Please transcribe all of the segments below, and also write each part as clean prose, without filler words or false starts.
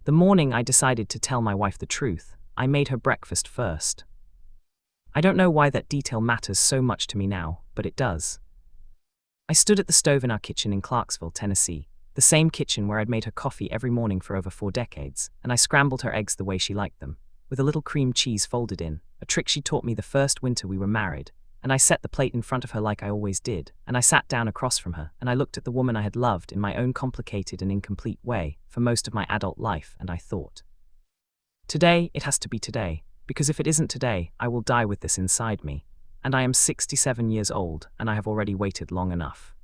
The morning I decided to tell my wife the truth, I made her breakfast first. I don't know why that detail matters so much to me now, but it does. I stood at the stove in our kitchen in Clarksville, Tennessee, the same kitchen where I'd made her coffee every morning for over 4 decades, and I scrambled her eggs the way she liked them, with a little cream cheese folded in, a trick she taught me the first winter we were married, and I set the plate in front of her like I always did, and I sat down across from her, and I looked at the woman I had loved in my own complicated and incomplete way for most of my adult life, and I thought, today, it has to be today, because if it isn't today, I will die with this inside me, and I am 67 years old, and I have already waited long enough.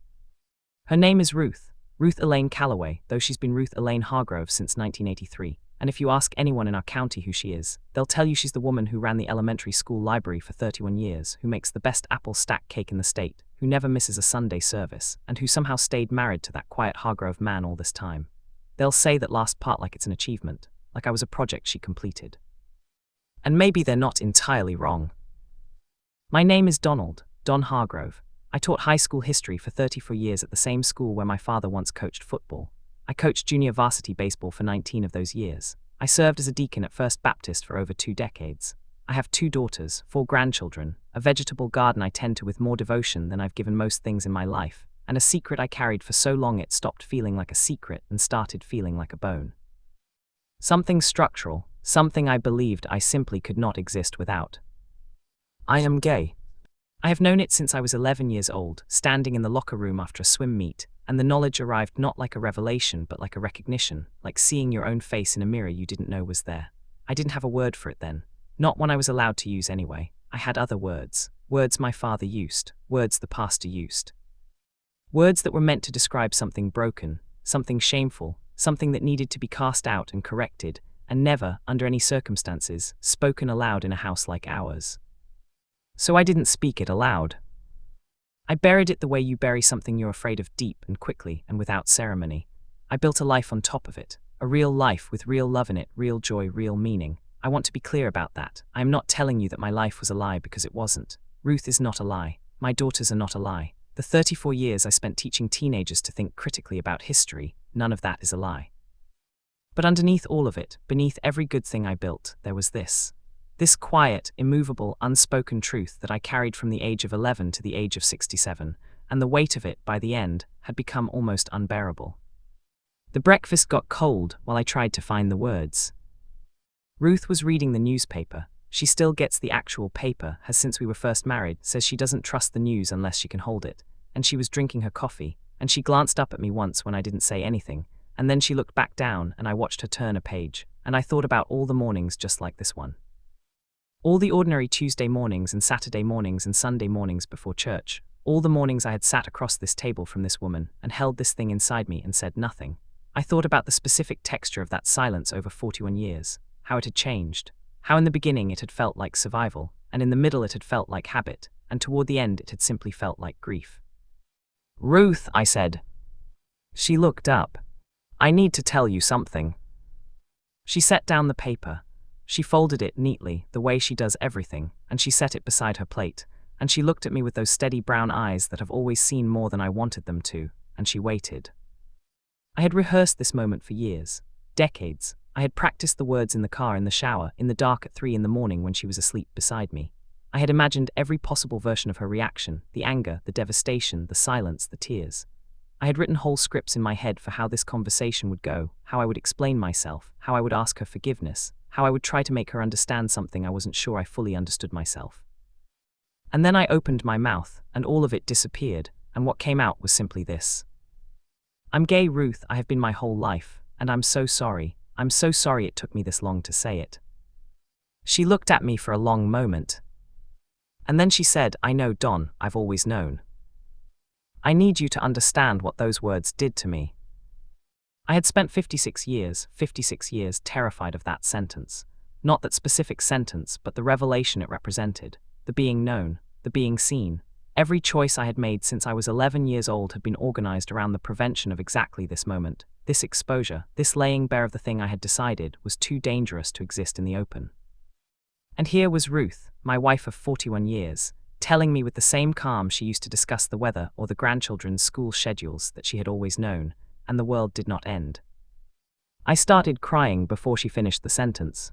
Her name is Ruth Elaine Calloway, though she's been Ruth Elaine Hargrove since 1983, and if you ask anyone in our county who she is, they'll tell you she's the woman who ran the elementary school library for 31 years, who makes the best apple stack cake in the state, who never misses a Sunday service, and who somehow stayed married to that quiet Hargrove man all this time. They'll say that last part like it's an achievement, like I was a project she completed. And maybe they're not entirely wrong. My name is Don Hargrove. I taught high school history for 34 years at the same school where my father once coached football. I coached junior varsity baseball for 19 of those years. I served as a deacon at First Baptist for over 2 decades. I have 2 daughters, 4 grandchildren, a vegetable garden I tend to with more devotion than I've given most things in my life, and a secret I carried for so long it stopped feeling like a secret and started feeling like a bone. Something structural, something I believed I simply could not exist without. I am gay. I have known it since I was 11 years old, standing in the locker room after a swim meet, and the knowledge arrived not like a revelation but like a recognition, like seeing your own face in a mirror you didn't know was there. I didn't have a word for it then, not when I was allowed to use anyway. I had other words, words my father used, words the pastor used. Words that were meant to describe something broken, something shameful, something that needed to be cast out and corrected, and never, under any circumstances, spoken aloud in a house like ours. So I didn't speak it aloud. I buried it the way you bury something you're afraid of, deep and quickly and without ceremony. I built a life on top of it, a real life with real love in it, real joy, real meaning. I want to be clear about that. I am not telling you that my life was a lie because it wasn't. Ruth is not a lie. My daughters are not a lie. The 34 years I spent teaching teenagers to think critically about history, none of that is a lie. But underneath all of it, beneath every good thing I built, there was this quiet, immovable, unspoken truth that I carried from the age of 11 to the age of 67, and the weight of it, by the end, had become almost unbearable. The breakfast got cold while I tried to find the words. Ruth was reading the newspaper. She still gets the actual paper, has since we were first married, says she doesn't trust the news unless she can hold it, and she was drinking her coffee, and she glanced up at me once when I didn't say anything, and then she looked back down and I watched her turn a page, and I thought about all the mornings just like this one. All the ordinary Tuesday mornings and Saturday mornings and Sunday mornings before church, all the mornings I had sat across this table from this woman and held this thing inside me and said nothing. I thought about the specific texture of that silence over 41 years, how it had changed, how in the beginning it had felt like survival, and in the middle it had felt like habit, and toward the end it had simply felt like grief. "Ruth," I said. She looked up. "I need to tell you something." She set down the paper. She folded it neatly, the way she does everything, and she set it beside her plate, and she looked at me with those steady brown eyes that have always seen more than I wanted them to, and she waited. I had rehearsed this moment for years, decades. I had practiced the words in the car, in the shower, in the dark at 3 a.m. when she was asleep beside me. I had imagined every possible version of her reaction, the anger, the devastation, the silence, the tears. I had written whole scripts in my head for how this conversation would go, how I would explain myself, how I would ask her forgiveness, how I would try to make her understand something I wasn't sure I fully understood myself. And then I opened my mouth, and all of it disappeared, and what came out was simply this. "I'm gay, Ruth. I have been my whole life, and I'm so sorry. I'm so sorry it took me this long to say it." She looked at me for a long moment. And then she said, "I know, Don, I've always known. I need you to understand what those words did to me." I had spent 56 years terrified of that sentence. Not that specific sentence, but the revelation it represented, the being known, the being seen. Every choice I had made since I was 11 years old had been organized around the prevention of exactly this moment. This exposure, this laying bare of the thing I had decided was too dangerous to exist in the open. And here was Ruth, my wife of 41 years, telling me with the same calm she used to discuss the weather or the grandchildren's school schedules that she had always known, and the world did not end. I started crying before she finished the sentence.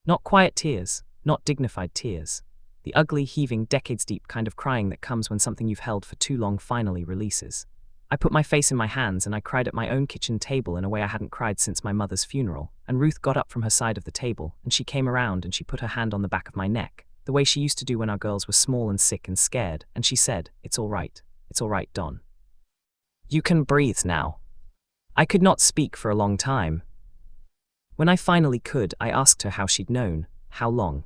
Not quiet tears, not dignified tears. The ugly, heaving, decades-deep kind of crying that comes when something you've held for too long finally releases. I put my face in my hands and I cried at my own kitchen table in a way I hadn't cried since my mother's funeral, and Ruth got up from her side of the table, and she came around and she put her hand on the back of my neck, the way she used to do when our girls were small and sick and scared, and she said, "It's all right, Don. You can breathe now." I could not speak for a long time. When I finally could, I asked her how she'd known, how long.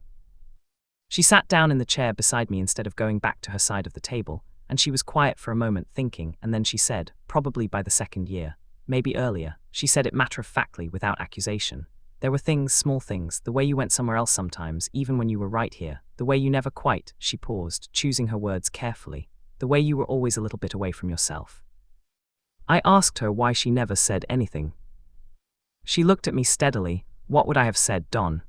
She sat down in the chair beside me instead of going back to her side of the table, and she was quiet for a moment thinking, and then she said, probably by the second year, maybe earlier. She said it matter-of-factly, without accusation. There were things, small things, the way you went somewhere else sometimes, even when you were right here, the way you never quite, she paused, choosing her words carefully, the way you were always a little bit away from yourself. I asked her why she never said anything. She looked at me steadily. What would I have said, Don?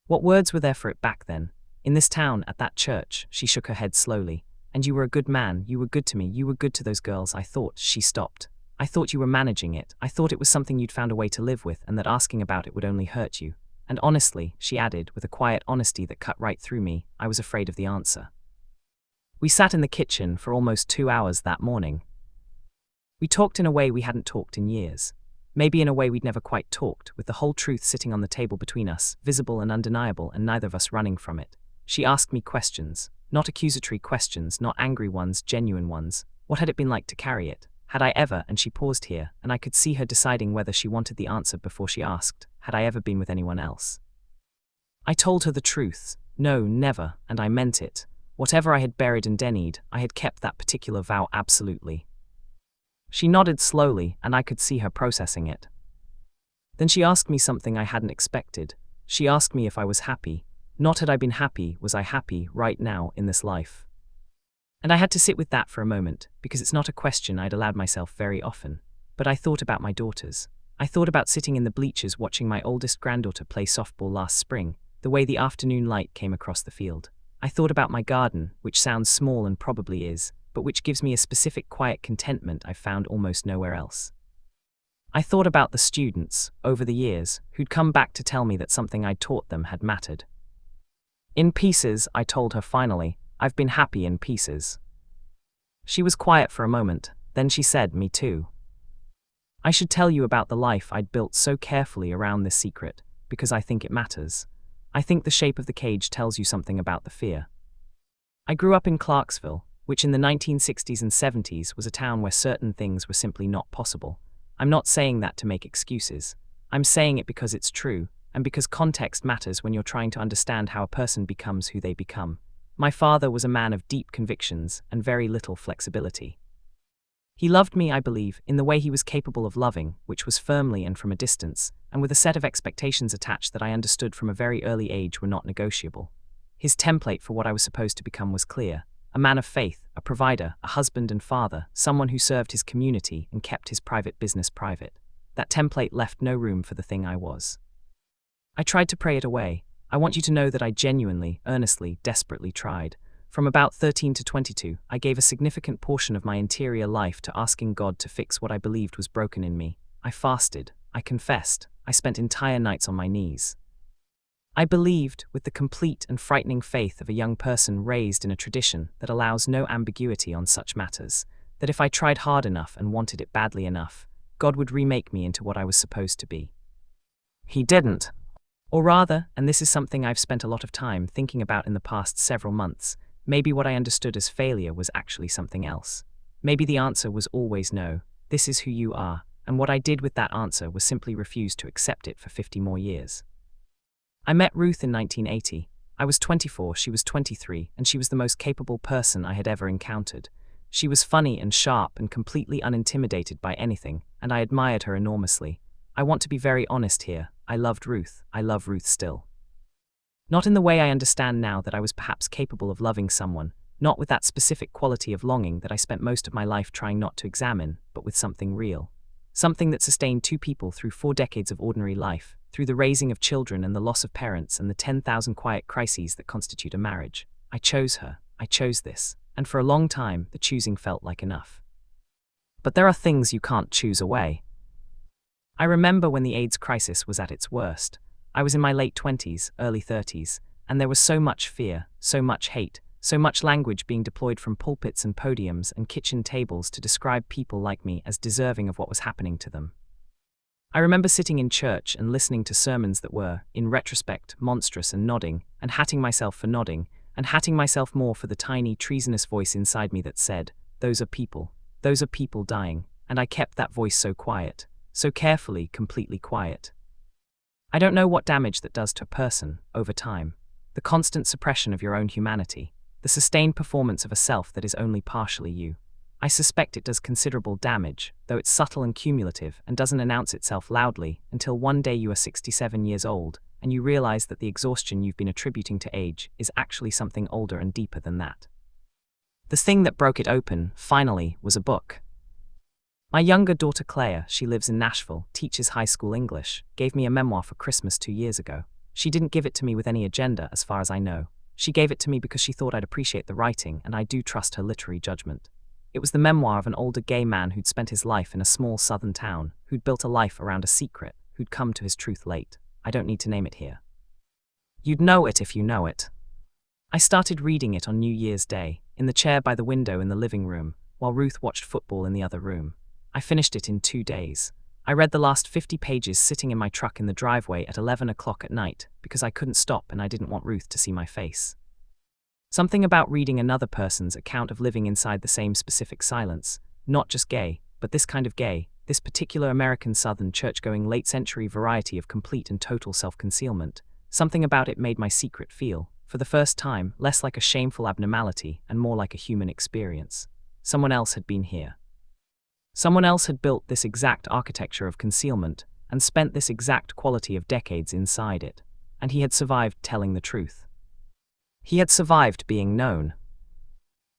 What words were there for it back then? In this town, at that church, she shook her head slowly. And you were a good man, you were good to me, you were good to those girls, I thought. She stopped. I thought you were managing it. I thought it was something you'd found a way to live with and that asking about it would only hurt you. And honestly, she added, with a quiet honesty that cut right through me, I was afraid of the answer. We sat in the kitchen for almost 2 hours that morning. We talked in a way we hadn't talked in years. Maybe in a way we'd never quite talked, with the whole truth sitting on the table between us, visible and undeniable, and neither of us running from it. She asked me questions. Not accusatory questions, not angry ones, genuine ones. What had it been like to carry it? Had I ever, and she paused here, and I could see her deciding whether she wanted the answer before she asked, had I ever been with anyone else? I told her the truth. No, never, and I meant it. Whatever I had buried and denied, I had kept that particular vow absolutely. She nodded slowly, and I could see her processing it. Then she asked me something I hadn't expected. She asked me if I was happy. Not had I been happy, was I happy right now in this life? And I had to sit with that for a moment, because it's not a question I'd allowed myself very often. But I thought about my daughters. I thought about sitting in the bleachers watching my oldest granddaughter play softball last spring, the way the afternoon light came across the field. I thought about my garden, which sounds small and probably is, but which gives me a specific quiet contentment I've found almost nowhere else. I thought about the students, over the years, who'd come back to tell me that something I'd taught them had mattered. In pieces, I told her finally, I've been happy in pieces. She was quiet for a moment, then she said, me too. I should tell you about the life I'd built so carefully around this secret, because I think it matters. I think the shape of the cage tells you something about the fear. I grew up in Clarksville, which in the 1960s and 70s was a town where certain things were simply not possible. I'm not saying that to make excuses. I'm saying it because it's true, and because context matters when you're trying to understand how a person becomes who they become. My father was a man of deep convictions and very little flexibility. He loved me, I believe, in the way he was capable of loving, which was firmly and from a distance, and with a set of expectations attached that I understood from a very early age were not negotiable. His template for what I was supposed to become was clear: a man of faith, a provider, a husband and father, someone who served his community and kept his private business private. That template left no room for the thing I was. I tried to pray it away. I want you to know that I genuinely, earnestly, desperately tried. From about 13 to 22, I gave a significant portion of my interior life to asking God to fix what I believed was broken in me. I fasted. I confessed. I spent entire nights on my knees. I believed, with the complete and frightening faith of a young person raised in a tradition that allows no ambiguity on such matters, that if I tried hard enough and wanted it badly enough, God would remake me into what I was supposed to be. He didn't. Or rather, and this is something I've spent a lot of time thinking about in the past several months, maybe what I understood as failure was actually something else. Maybe the answer was always no, this is who you are, and what I did with that answer was simply refuse to accept it for 50 more years. I met Ruth in 1980. I was 24, she was 23, and she was the most capable person I had ever encountered. She was funny and sharp and completely unintimidated by anything, and I admired her enormously. I want to be very honest here. I loved Ruth. I love Ruth still. Not in the way I understand now that I was perhaps capable of loving someone, not with that specific quality of longing that I spent most of my life trying not to examine, but with something real. Something that sustained two people through 4 decades of ordinary life, through the raising of children and the loss of parents and the 10,000 quiet crises that constitute a marriage. I chose her. I chose this. And for a long time, the choosing felt like enough. But there are things you can't choose away. I remember when the AIDS crisis was at its worst. I was in my late 20s, early 30s, and there was so much fear, so much hate, so much language being deployed from pulpits and podiums and kitchen tables to describe people like me as deserving of what was happening to them. I remember sitting in church and listening to sermons that were, in retrospect, monstrous and nodding, and hatting myself for nodding, and hatting myself more for the tiny, treasonous voice inside me that said, those are people dying, and I kept that voice so quiet, so carefully, completely quiet. I don't know what damage that does to a person, over time. The constant suppression of your own humanity, the sustained performance of a self that is only partially you. I suspect it does considerable damage, though it's subtle and cumulative and doesn't announce itself loudly until one day you are 67 years old and you realize that the exhaustion you've been attributing to age is actually something older and deeper than that. The thing that broke it open, finally, was a book. My younger daughter Claire, she lives in Nashville, teaches high school English, gave me a memoir for Christmas 2 years ago. She didn't give it to me with any agenda, as far as I know. She gave it to me because she thought I'd appreciate the writing, and I do trust her literary judgment. It was the memoir of an older gay man who'd spent his life in a small southern town, who'd built a life around a secret, who'd come to his truth late. I don't need to name it here. You'd know it if you know it. I started reading it on New Year's Day, in the chair by the window in the living room, while Ruth watched football in the other room. I finished it in 2 days. I read the last 50 pages sitting in my truck in the driveway at 11 o'clock at night, because I couldn't stop and I didn't want Ruth to see my face. Something about reading another person's account of living inside the same specific silence, not just gay, but this kind of gay, this particular American Southern church-going late-century variety of complete and total self-concealment, something about it made my secret feel, for the first time, less like a shameful abnormality and more like a human experience. Someone else had been here. Someone else had built this exact architecture of concealment and spent this exact quality of decades inside it, and he had survived telling the truth. He had survived being known.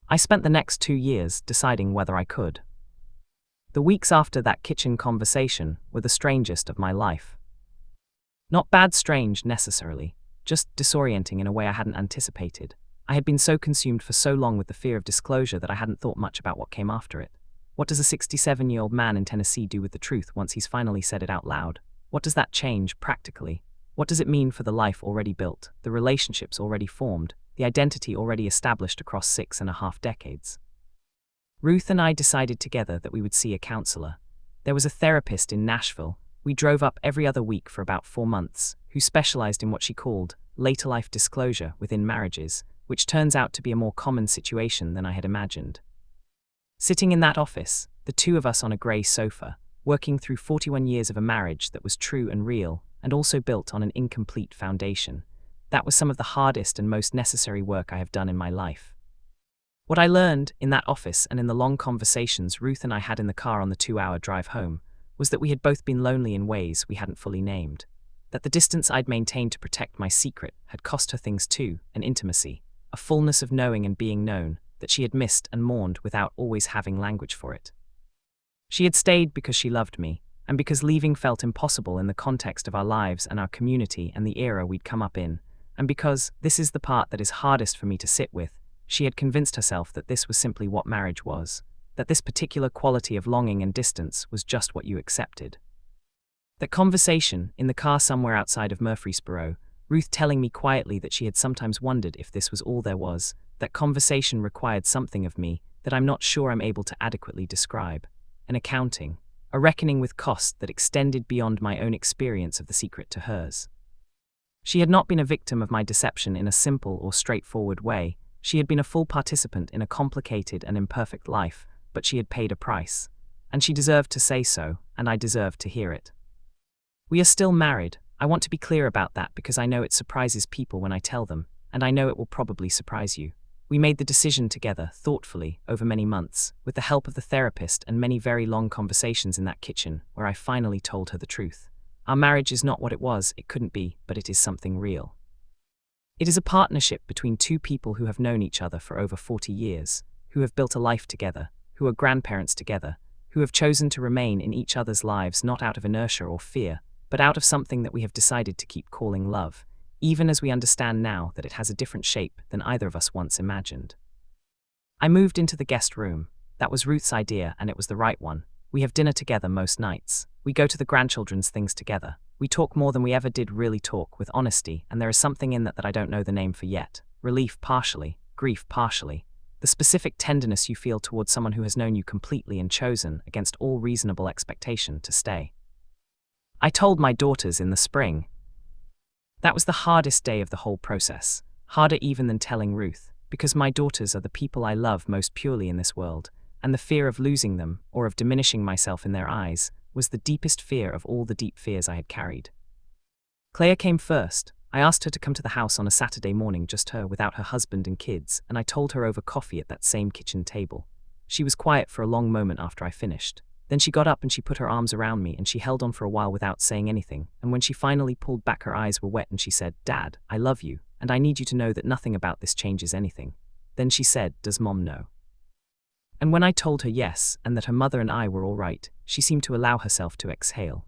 I spent the next 2 years deciding whether I could. The weeks after that kitchen conversation were the strangest of my life. Not bad strange necessarily, just disorienting in a way I hadn't anticipated. I had been so consumed for so long with the fear of disclosure that I hadn't thought much about what came after it. What does a 67-year-old man in Tennessee do with the truth once he's finally said it out loud? What does that change, practically? What does it mean for the life already built, the relationships already formed, the identity already established across 6.5 decades? Ruth and I decided together that we would see a counselor. There was a therapist in Nashville. We drove up every other week for about 4 months, who specialized in what she called later life disclosure within marriages, which turns out to be a more common situation than I had imagined. Sitting in that office, the two of us on a grey sofa, working through 41 years of a marriage that was true and real, and also built on an incomplete foundation. That was some of the hardest and most necessary work I have done in my life. What I learned in that office and in the long conversations Ruth and I had in the car on the 2-hour drive home was that we had both been lonely in ways we hadn't fully named. That the distance I'd maintained to protect my secret had cost her things too, an intimacy, a fullness of knowing and being known, that she had missed and mourned without always having language for it. She had stayed because she loved me, and because leaving felt impossible in the context of our lives and our community and the era we'd come up in, and because, this is the part that is hardest for me to sit with, she had convinced herself that this was simply what marriage was, that this particular quality of longing and distance was just what you accepted. That conversation, in the car somewhere outside of Murfreesboro, Ruth telling me quietly that she had sometimes wondered if this was all there was, that conversation required something of me that I'm not sure I'm able to adequately describe. An accounting, a reckoning with cost that extended beyond my own experience of the secret to hers. She had not been a victim of my deception in a simple or straightforward way. She had been a full participant in a complicated and imperfect life, but she had paid a price. And she deserved to say so, and I deserved to hear it. We are still married. I want to be clear about that because I know it surprises people when I tell them, and I know it will probably surprise you. We made the decision together, thoughtfully, over many months, with the help of the therapist and many very long conversations in that kitchen, where I finally told her the truth. Our marriage is not what it was, it couldn't be, but it is something real. It is a partnership between two people who have known each other for over 40 years, who have built a life together, who are grandparents together, who have chosen to remain in each other's lives not out of inertia or fear, but out of something that we have decided to keep calling love, even as we understand now that it has a different shape than either of us once imagined. I moved into the guest room. That was Ruth's idea, and it was the right one. We have dinner together most nights. We go to the grandchildren's things together. We talk more than we ever did really talk, with honesty, and there is something in that I don't know the name for yet. Relief partially, grief partially. The specific tenderness you feel towards someone who has known you completely and chosen, against all reasonable expectation, to stay. I told my daughters in the spring. That was the hardest day of the whole process, harder even than telling Ruth, because my daughters are the people I love most purely in this world, and the fear of losing them, or of diminishing myself in their eyes, was the deepest fear of all the deep fears I had carried. Claire came first. I asked her to come to the house on a Saturday morning, just her, without her husband and kids, and I told her over coffee at that same kitchen table. She was quiet for a long moment after I finished. Then she got up and she put her arms around me and she held on for a while without saying anything, and when she finally pulled back, her eyes were wet and she said, "Dad, I love you, and I need you to know that nothing about this changes anything." Then she said, "Does Mom know?" And when I told her yes, and that her mother and I were all right, she seemed to allow herself to exhale.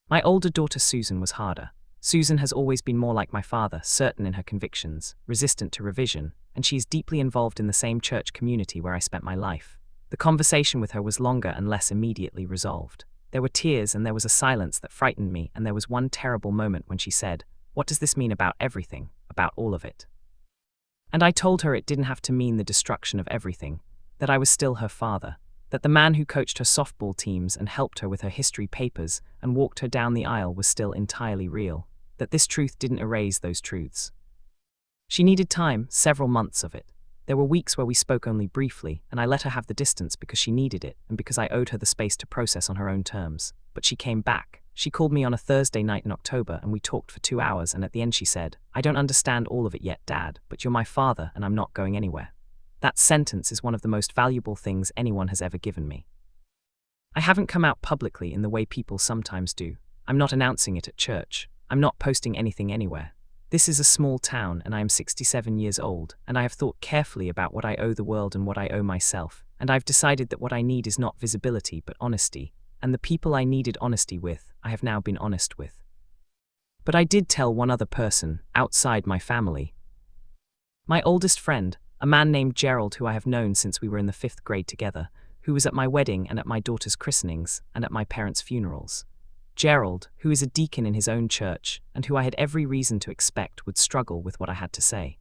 My older daughter Susan was harder. Susan has always been more like my father, certain in her convictions, resistant to revision, and she is deeply involved in the same church community where I spent my life. The conversation with her was longer and less immediately resolved. There were tears and there was a silence that frightened me, and there was one terrible moment when she said, "What does this mean about everything, about all of it?" And I told her it didn't have to mean the destruction of everything, that I was still her father, that the man who coached her softball teams and helped her with her history papers and walked her down the aisle was still entirely real, that this truth didn't erase those truths. She needed time, several months of it. There were weeks where we spoke only briefly, and I let her have the distance because she needed it and because I owed her the space to process on her own terms. But she came back. She called me on a Thursday night in October and we talked for 2 hours, and at the end she said, "I don't understand all of it yet, Dad, but you're my father and I'm not going anywhere." That sentence is one of the most valuable things anyone has ever given me. I haven't come out publicly in the way people sometimes do. I'm not announcing it at church. I'm not posting anything anywhere. This is a small town and I am 67 years old, and I have thought carefully about what I owe the world and what I owe myself, and I've decided that what I need is not visibility but honesty, and the people I needed honesty with, I have now been honest with. But I did tell one other person, outside my family. My oldest friend, a man named Gerald, who I have known since we were in the 5th grade together, who was at my wedding and at my daughter's christenings and at my parents' funerals. Gerald, who is a deacon in his own church, and who I had every reason to expect would struggle with what I had to say.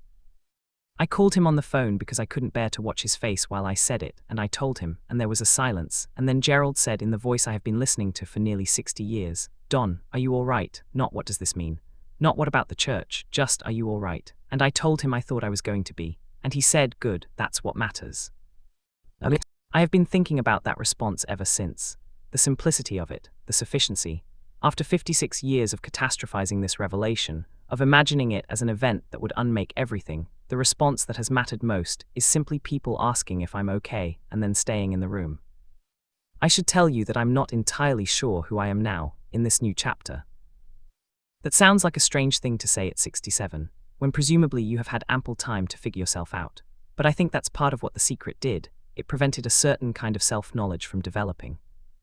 I called him on the phone because I couldn't bear to watch his face while I said it, and I told him, and there was a silence, and then Gerald said in the voice I have been listening to for nearly 60 years, "Don, are you all right? Not what does this mean? Not what about the church, just are you all right?" And I told him I thought I was going to be, and he said, "Good, that's what matters." I have been thinking about that response ever since. The simplicity of it, the sufficiency. After 56 years of catastrophizing this revelation, of imagining it as an event that would unmake everything, the response that has mattered most is simply people asking if I'm okay and then staying in the room. I should tell you that I'm not entirely sure who I am now, in this new chapter. That sounds like a strange thing to say at 67, when presumably you have had ample time to figure yourself out. But I think that's part of what The Secret did. It prevented a certain kind of self-knowledge from developing.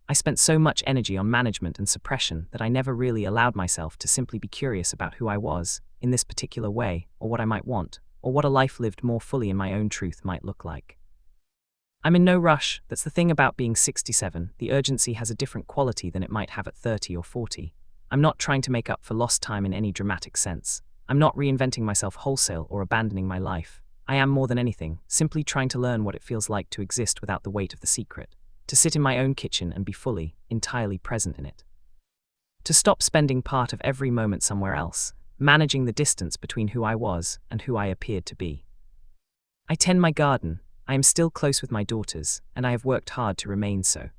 I spent so much energy on management and suppression that I never really allowed myself to simply be curious about who I was, in this particular way, or what I might want, or what a life lived more fully in my own truth might look like. I'm in no rush. That's the thing about being 67, the urgency has a different quality than it might have at 30 or 40. I'm not trying to make up for lost time in any dramatic sense. I'm not reinventing myself wholesale or abandoning my life. I am more than anything, simply trying to learn what it feels like to exist without the weight of The Secret. To sit in my own kitchen and be fully, entirely present in it. To stop spending part of every moment somewhere else, managing the distance between who I was and who I appeared to be. I tend my garden, I am still close with my daughters, and I have worked hard to remain so.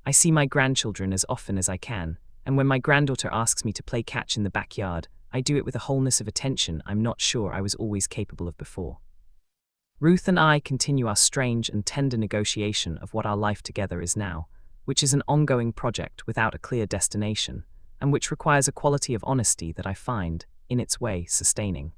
I see my grandchildren as often as I can, and when my granddaughter asks me to play catch in the backyard, I do it with a wholeness of attention I'm not sure I was always capable of before. Ruth and I continue our strange and tender negotiation of what our life together is now, which is an ongoing project without a clear destination, and which requires a quality of honesty that I find, in its way, sustaining.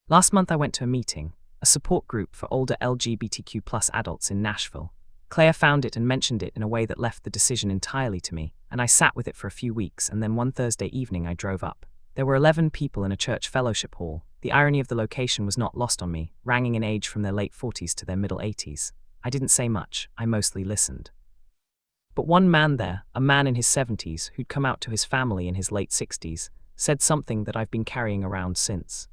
Last month I went to a meeting, a support group for older LGBTQ+ adults in Nashville. Claire found it and mentioned it in a way that left the decision entirely to me, and I sat with it for a few weeks, and then one Thursday evening I drove up. There were 11 people in a church fellowship hall. The irony of the location was not lost on me, ranging in age from their late 40s to their middle 80s. I didn't say much, I mostly listened. But one man there, a man in his 70s who'd come out to his family in his late 60s, said something that I've been carrying around since.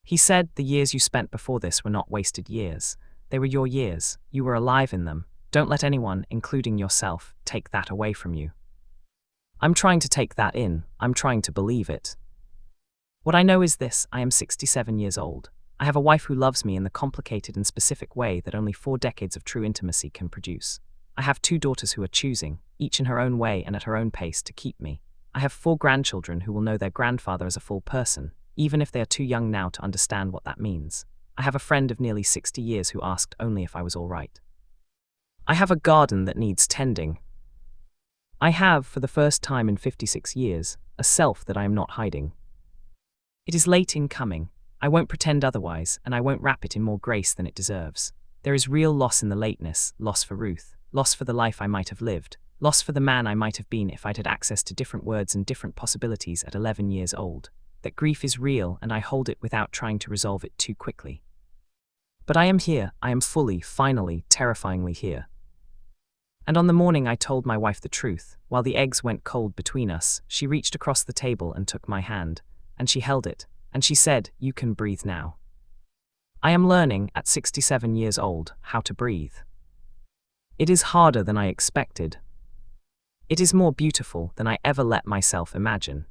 He said the years you spent before this were not wasted years. They were your years. You were alive in them. Don't let anyone, including yourself, take that away from you. I'm trying to take that in. I'm trying to believe it. What I know is this: I am 67 years old. I have a wife who loves me in the complicated and specific way that only 4 decades of true intimacy can produce. I have 2 daughters who are choosing, each in her own way and at her own pace, to keep me. I have 4 grandchildren who will know their grandfather as a full person, even if they are too young now to understand what that means. I have a friend of nearly 60 years who asked only if I was all right. I have a garden that needs tending. I have, for the first time in 56 years, a self that I am not hiding. It is late in coming. I won't pretend otherwise, and I won't wrap it in more grace than it deserves. There is real loss in the lateness, loss for Ruth, loss for the life I might have lived, loss for the man I might have been if I'd had access to different words and different possibilities at 11 years old. That grief is real, and I hold it without trying to resolve it too quickly. But I am here. I am fully, finally, terrifyingly here. And on the morning I told my wife the truth, while the eggs went cold between us, she reached across the table and took my hand, and she held it, and she said, "You can breathe now." I am learning, at 67 years old, how to breathe. It is harder than I expected. It is more beautiful than I ever let myself imagine.